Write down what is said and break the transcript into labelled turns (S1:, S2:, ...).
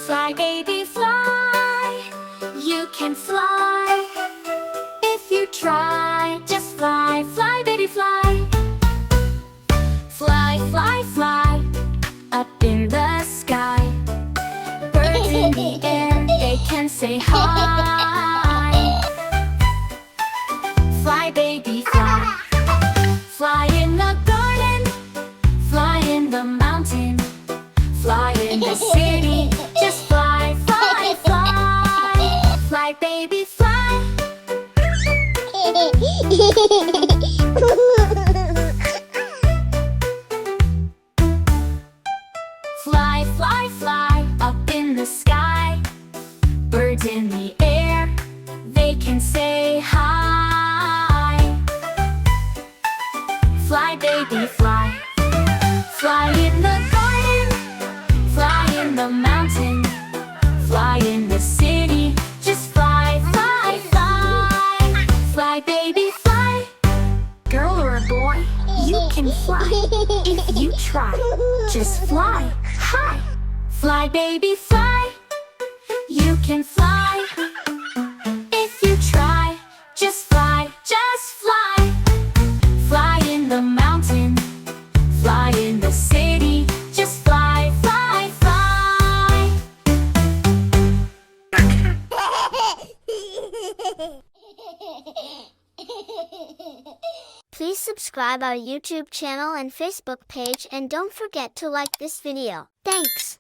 S1: Fly, baby, fly. You can fly. If you try, just fly, fly, baby, fly. Fly, fly, fly, up in the sky. Birds in the air, they can say hi. Fly, baby, fly. Fly in the garden, fly in the mountain, fly in the city, just fly, fly, fly. Fly, baby, fly. Fly, fly, fly, up in the sky. Birds in the air, they can say hi. Fly, baby, fly. Fly in the garden, fly in the mountain, fly in the city, just fly, fly, fly. Fly, baby, fly. Girl or a boy, you can fly. If you try, just fly high. Fly, baby, fly. You can fly. If you try, just fly, just fly. Fly in the mountain, fly in the city, just fly, fly, fly.
S2: Please subscribe our YouTube channel and Facebook page, and don't forget to like this video. Thanks.